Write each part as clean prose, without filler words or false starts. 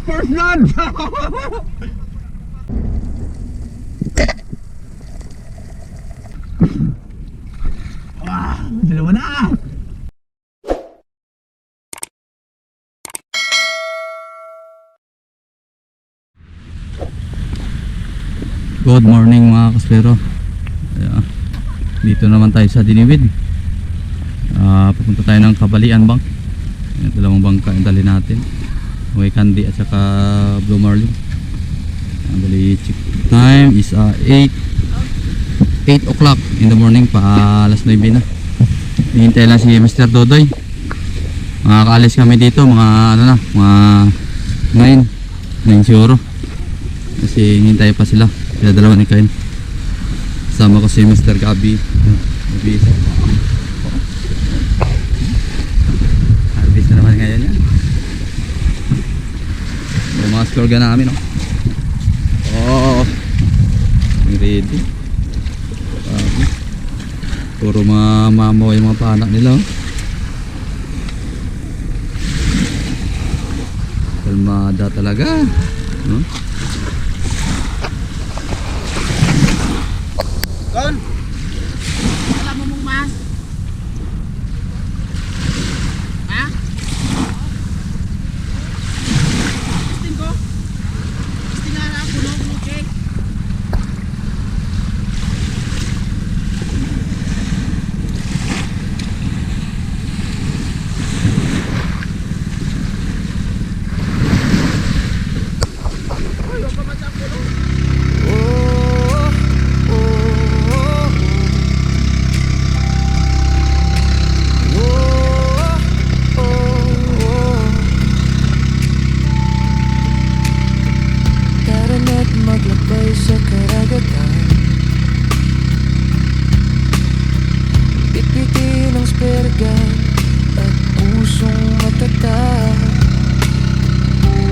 First blood! Dalawa na! Good morning mga kaspero. Dito naman tayo sa Diniwid. Pupunta tayo ng Kabalian Bank. Yung dalawang bangka yung dali natin, Huway Candy at saka Blue Marlin. Dali, time is 8 o'clock in the morning, pa alas 9 na. Hihintay lang si Mr. Dodoy. Makakaalis kami dito mga ano na, mga 9 siguro, kasi hihintay pa sila. Kaya dalawa ni Kain. Kasama ko si Mr. Gabi. Harvest na naman ngayon yan. So, mga skorga namin, no? Oo, ready. Puro mamaw yung mga panak nila, oh. Kalmada talaga, no? Kon! Wala mo mong mas? Ha? Testing ko? Testing nga na puno mo cake. Uy, huwag ka matang puno. Maglakbay sa karagatan, pitpitin ang spergan at pusong matatag.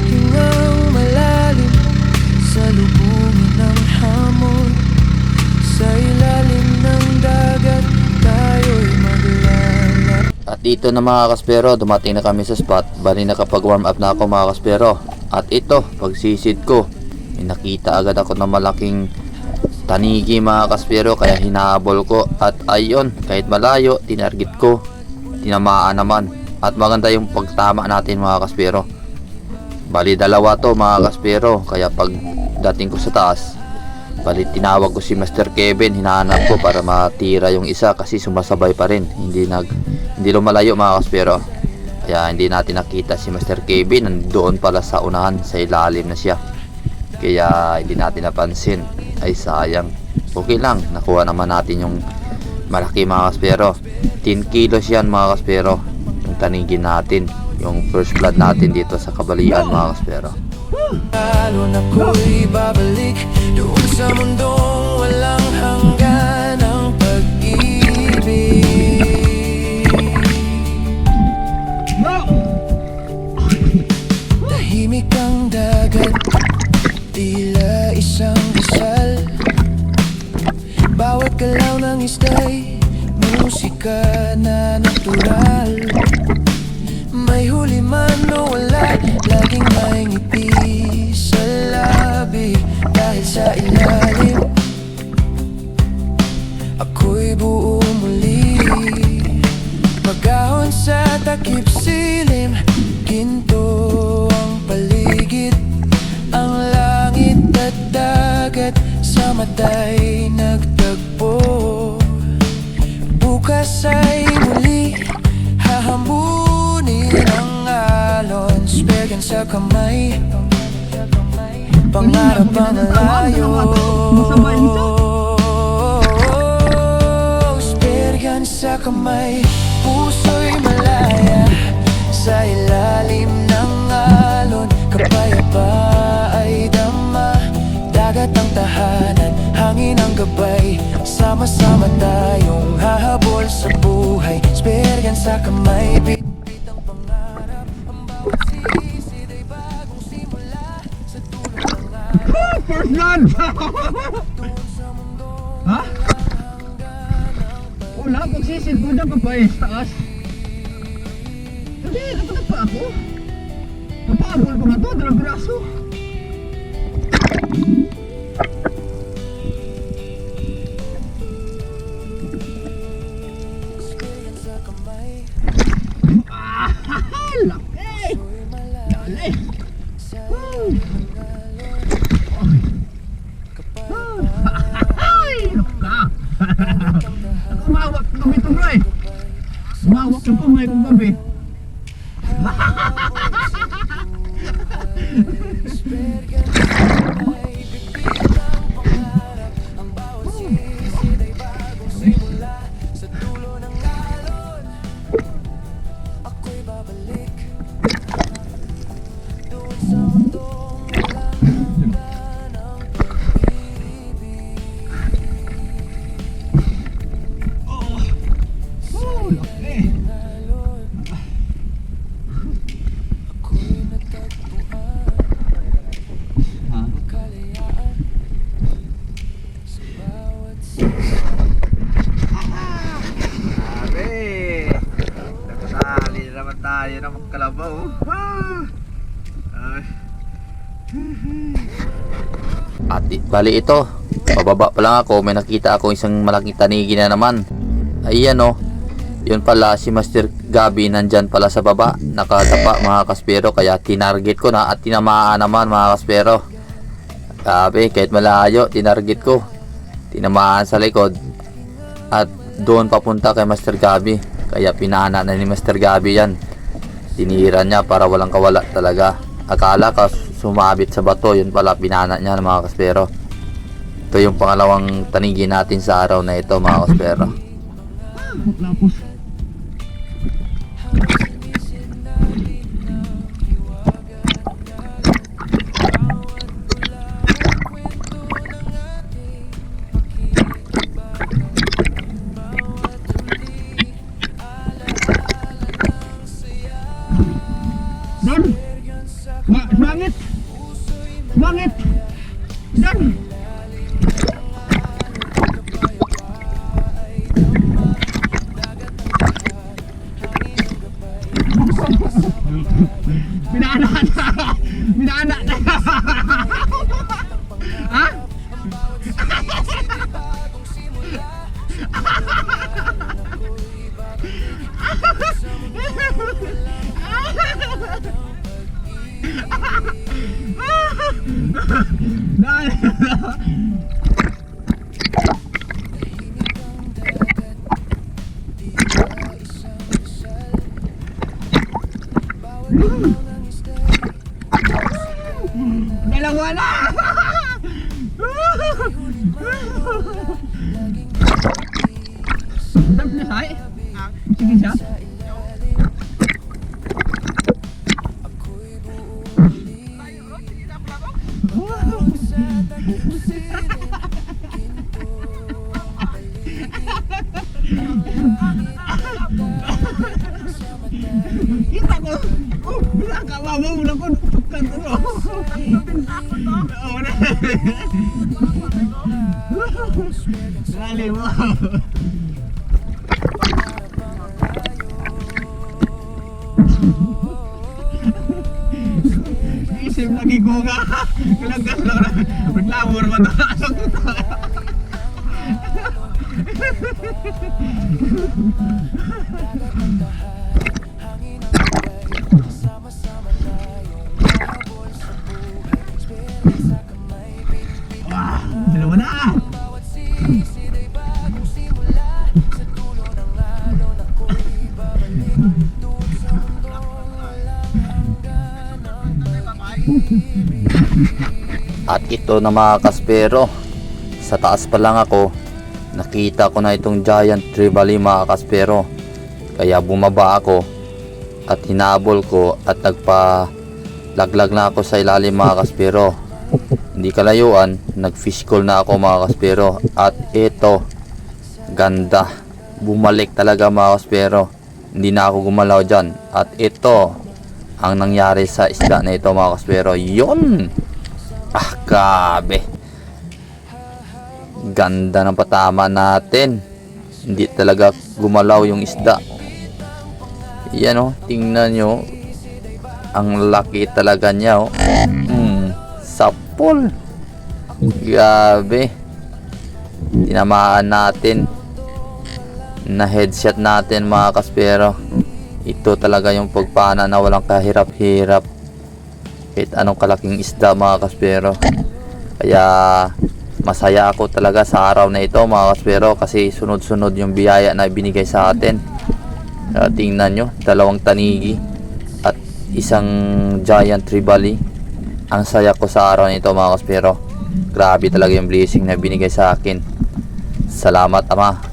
Hingang malalim sa lubungin ng hamon, sa ilalim ng dagat tayo'y maglalakbay. At dito na mga kaspero, dumating na kami sa spot. Bali nakapag warm up na ako mga kaspero. At ito, pagsisid ko, nakita agad ako ng malaking tanigi mga kaspero, kaya hinahabol ko. At ayun, kahit malayo, tinarget ko, tinamaan naman. At maganda yung pagtama natin mga kaspero. Bali dalawa to mga kaspero, kaya pag dating ko sa taas, bali tinawag ko si Mr. Kevin, hinahanap ko para matira yung isa, kasi sumasabay pa rin, hindi lumalayo mga kaspero. Kaya hindi natin nakita si Mr. Kevin, nandoon pala sa unahan, sa ilalim na siya. Kaya hindi natin napansin. Ay sayang. Okay lang, nakuha naman natin yung malaki mga kaspero. 10 kilos yan mga kaspero, yung tanigin natin, yung first blood natin dito sa Kabalian mga kaspero. Lalo na ko'y babalik doon sa mundong walang hanggan ng pag-ibig. Tahimik ang dagat, tila isang dasal. Bawat galaw ng ista'y musika na natural. May huli man o wala, laging may ngiti sa labi. Dahil sa ilalim, ako'y buo muli. Pag-ahon sa takip silim, ginto ang paligid. Ang langit at dagat sa mata'y nagtagpo. Bukas ay muli hahambunin ang alon. Spergan sa kamay, pangarap ang layo. Spergan sa kamay, puso'y malaya sa ilalim ng alon. Kapayapa ay dama, dagat ang tahanan, hangin ang gabay. Sama-sama tayong hahabol sa buhay. Spergan sa kamay, bitbit ang pangarap. Ang bawat sisid ay bagong simula sa tulong ng araw. First blood! Ha? Wala, pagsisid ko dyan ka pa eh, sa taas. Hindi, nakalag pa ako. Napagul ko nga to, dalawang piraso. Ah, laki! Lali! Woo! Ay, laka! Umawak ng gabi ito, bro eh. Umawak yung kamay kong gabi. Oh, laki! Ha? Sabi, nakasali na naman tayo ng magkalabaw. Ay. At bali ito, pababa pa lang ako, may nakita ako isang malaking tanigi na naman. Ayan oh, yun pala si Master Gabi nandyan pala sa baba, nakatapa mga kaspero, kaya tinarget ko na at tinamaan naman mga kaspero. Grabe, kahit malayo, tinarget ko, tinamaan sa likod at doon papunta kay Master Gabi, kaya pinana na ni Master Gabi yan. Tinira niya para walang kawala talaga. Akala ka sumabit sa bato, yun pala pinana niya mga kaspero. Ito yung pangalawang tanigi natin sa araw na ito mga kaspero. Lapos. Don! Sumangit! Sumangit! Don! Binana na! Binana na! Ha? Dalawa na! Dap na say? Sige siya? Kita ko! Oh, bila ka mama mo lang ko tukan to. Oo na. Dali mo. Isip lagi ko nga. Kalagas lang na. Maglamor man to. Wah, dalawa na! At ito na mga kaspero, sa taas pa lang ako, nakita ko na itong giant trevally mga kaspero. Kaya bumaba ako at hinabol ko at nagpa-laglag na ako sa ilalim mga kaspero. Hindi kalayuan, nag-fish call na ako mga kaspero. At ito, ganda, bumalik talaga mga kaspero. Hindi na ako gumalaw dyan. At ito ang nangyari sa isda na ito mga kaspero. Yun! Ah, grabe. Ganda ng patama natin. Hindi talaga gumalaw yung isda. Yan o, tingnan nyo. Ang laki talaga niya, oh. Sapol. Grabe. Tinamaan natin. Na headshot natin mga kaspero. Ito talaga yung pagpana na walang kahirap-hirap. Kahit anong kalaking isda mga kaspero. Kaya masaya ako talaga sa araw na ito mga kaspero. Kasi sunod-sunod yung biyaya na binigay sa atin. Tingnan nyo, 2 tanigi at isang giant trevally. Ang saya ko sa araw nito mga kaspero. Grabe talaga yung blessing na binigay sa akin. Salamat Ama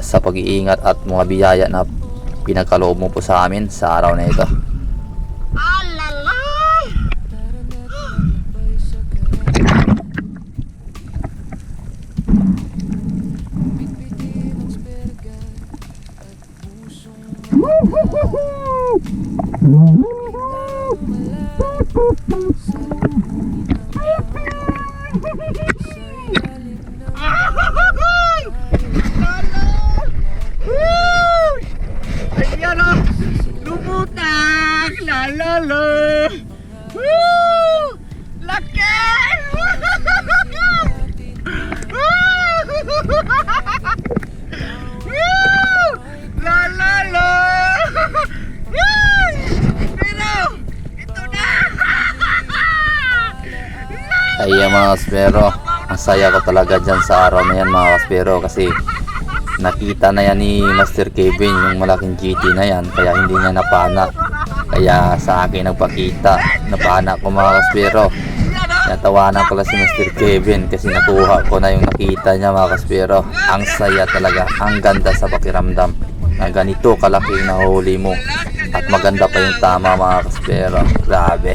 sa pag-iingat at mga biyaya na pinagkaloob mo po sa amin sa araw na ito. Ayan o! Lumutak! Lalala! Woo! Laki! Woo! Lalala! Pero! Ito na! Ay mga kaspero, ang saya ko talaga dyan sa araw na yan mga kaspero. Kasi nakita na yan ni Master Kevin yung malaking GT na yan. Kaya hindi niya napana. Kaya sa akin nagpakita. Napana ko mga kaspero. Natawanan ko lang si Master Kevin kasi nakuha ko na yung nakita niya mga kaspero. Ang saya talaga. Ang ganda sa pakiramdam na ganito kalaki na huli mo. At maganda pa yung tama mga kaspero. Grabe.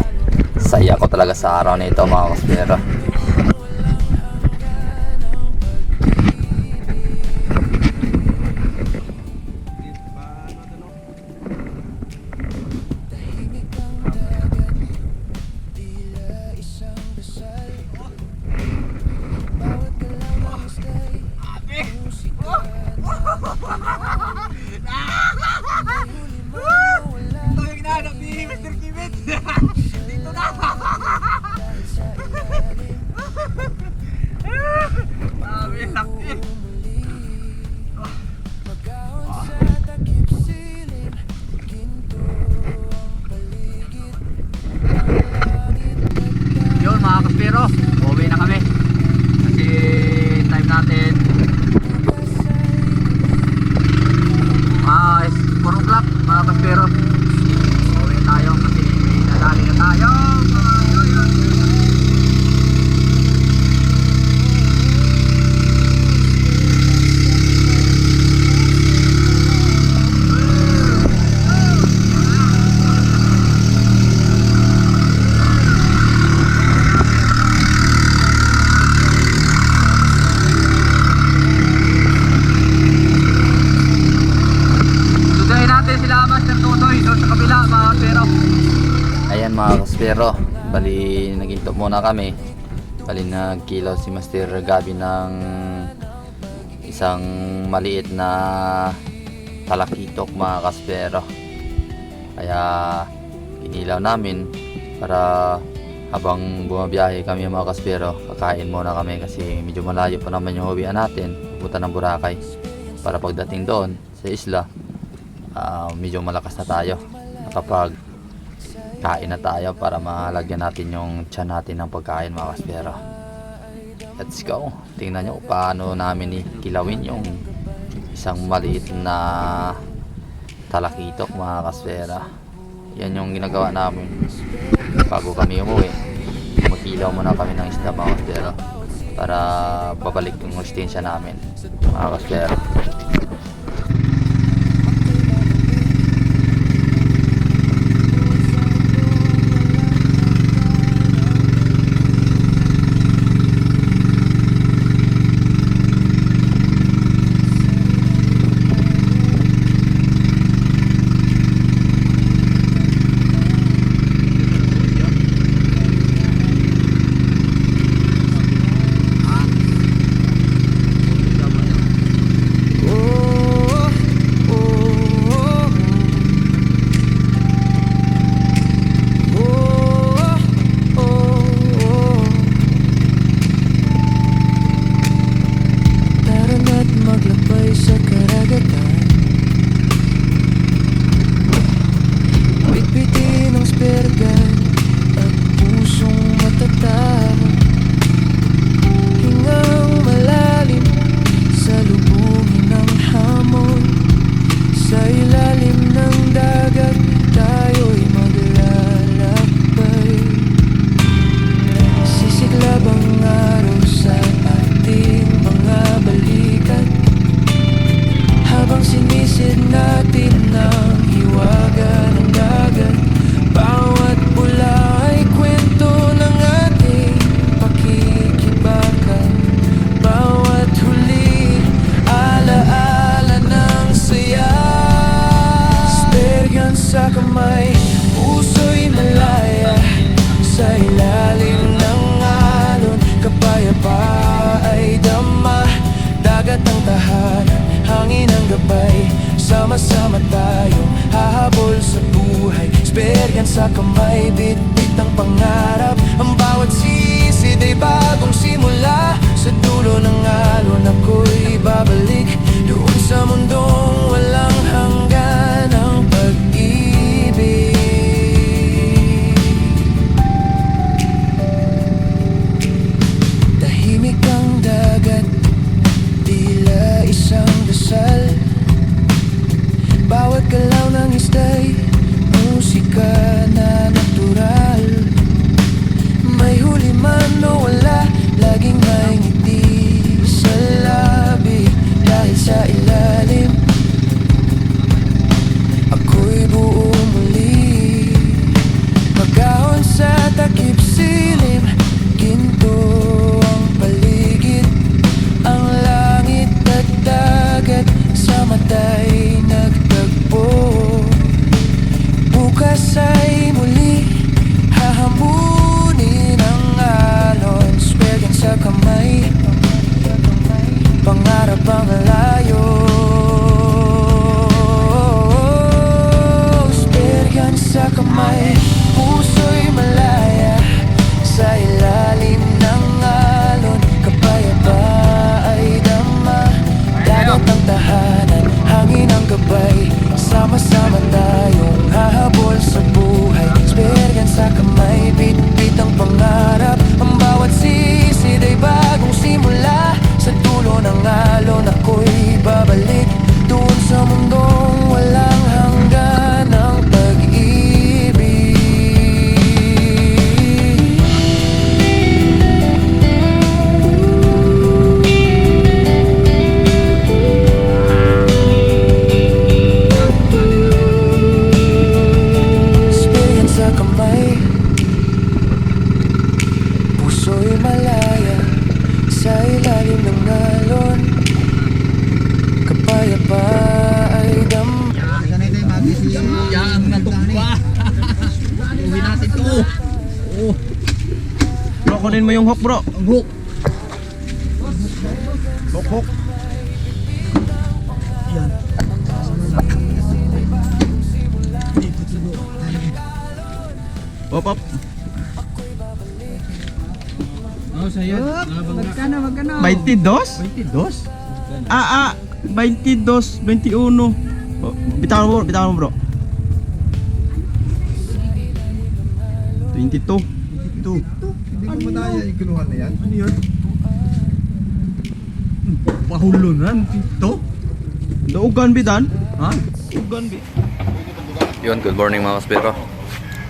Saya ko talaga sa araw na ito mga kaspero. Ito yung hinahanap ni Mr. Kevin. Dito na! Sabi, laki! Yun mga kaspero, uwi na kami. Kasi time natin is 4 o'clock mga kaspero. Uwi tayo kasi may nadali na tayo. Mga kaspero, bali naginto muna kami. Bali nagkilaw si Master Gabi ng isang maliit na talakitok mga kaspero. Kaya inilaw namin para habang bumabiyahe kami mga kaspero, kakain muna kami kasi medyo malayo pa naman yung uwian natin, pupunta ng Boracay. Para pagdating doon sa isla, medyo malakas na tayo. Kapag kain na tayo para malagyan natin yung tiyan natin ng pagkain mga kaspero. Let's go. Tingnan nyo paano namin kilawin yung isang maliit na talakitok mga kaspero. Yan yung ginagawa namin bago kami umuwi. Magkilaw muna kami ng isda mga kaspero para babalik yung hostensya namin mga kaspero. sa kamay, puso'y malaya sa ilalim ng alon. Kapayapa ay dama, dagat ang tahanan, hangin ang gabay. Sama-sama tayong hahabol sa buhay. Esperyan sa kamay, bit-bit ang pangarap. Ang bawat sisid ay bagong simula. Sa dulo ng alon ako'y babalik, doon sa mundong walang hanggan ang pag-ibig. Tahimik ang dagat, tila isang dasal. Bawat galaw ng ista'y musika na natural. May huli man o wala, laging may ngiti sa labi. Dahil sa ilalim, ako'y buo muli. Magahon sa takip silim, ginto ang paligid. Ang langit at dagat sa mata'y nagtagpo. Bukas ay muli hahambunin ang alon. Esperyan sa kamay, pangarap ang layo. Esperyan sa kamay, puso'y malaya sa ilalim ng alon. Kapayapa ay dama, dagat ang tahanan, hangin ang gabay. Sama-sama tayong hahabol sa buhay. Esperyan sa kamay, bit-bit ang pangarap. Ang bawat sisid ay bagong simula. Sa dulo ng alon ako'y babalik, doon sa mundong walang hanggan ang pag-ibig. Esperyan sa kamay, puso'y malaya sa ilalim ng alon. Kapayapa ay dam. Yang natumba. Uwi natin to. Oh. Bro, kunin mo yung hook bro. Ang hook. Hook. Yan. Op. Oh, sa'yo. Magkano? 22? 22? 22, 21. Oh, bitawan mo bro. 22. Hindi ko madaya yung kinuha na yan. Ano yun? Pahulunan? Ito? Daugan bidan? Ha? Daugan bi. Yun, good morning mga kaspero.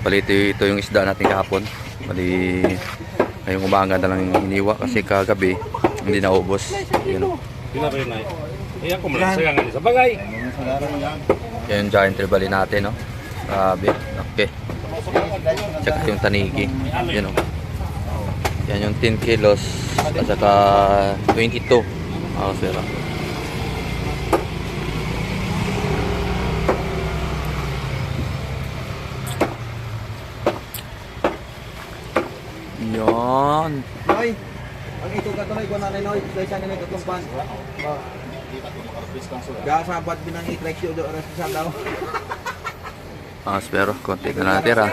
Bali ito yung isda natin kahapon. Bali ngayong umaga na lang iniwa kasi kagabi hindi naubos. Yun. Iya ko malang sayangan sa bagay. Yan yung giant trevally natin, no? Grabe, okay. Tsaka yung tanigi. Yan, no? Yan yung 10 kilos at saka 22. Sira. Yan. Noy, ang ito ka tuloy ko na Noy, dahil siya nila katumpan. Gasabat binang i-track do oras sa daw. Pero konti na natira.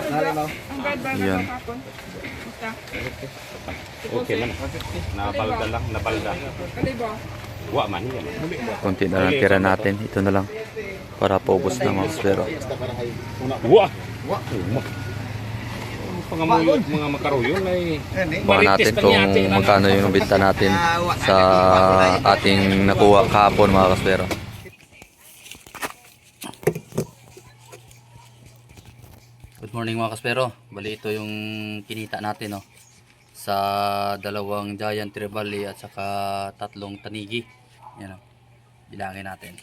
Yan. Okay man. Nabalda lang, nabalda. Wa man yan. Konti na lang tira natin. Ito na lang. Para paubos na mga kaspero. Wa. Mga makaruyon ay Baka natin kung magkano yung binta natin sa ating nakuha kahapon mga kaspero. Good morning mga kaspero. Bali ito yung kinita natin, no? Sa dalawang giant trevally at saka tatlong tanigi. Yan, no? Bilangin natin.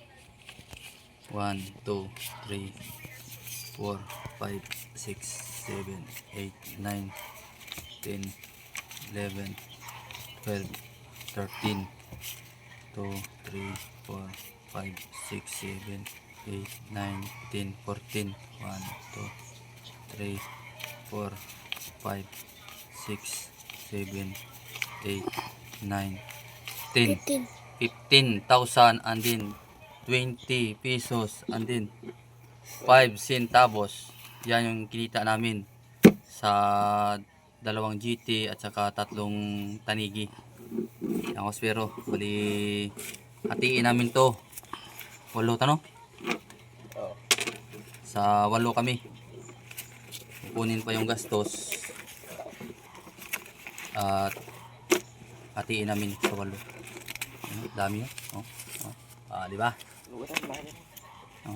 1, 2, 3, 4, 5, 6, 7, 8, 9, 10, 11, 12, 13, 2, 3, 4, 5, 6, 7, 8, 9, 10, 14. 1, 2, 3, 4, 5, 6, 7, 8, 9, 10. 15,000 and then 20 pesos and then 5 centavos. Yan yung kinita namin sa 2 GT at saka 3 tanigi. Yan kaspero, bali hatiin namin to 8 tanong. Sa 8 kami. Kukunin pa yung gastos at hatiin namin sa 8. Dami yun. Oh. Di ba? Oh.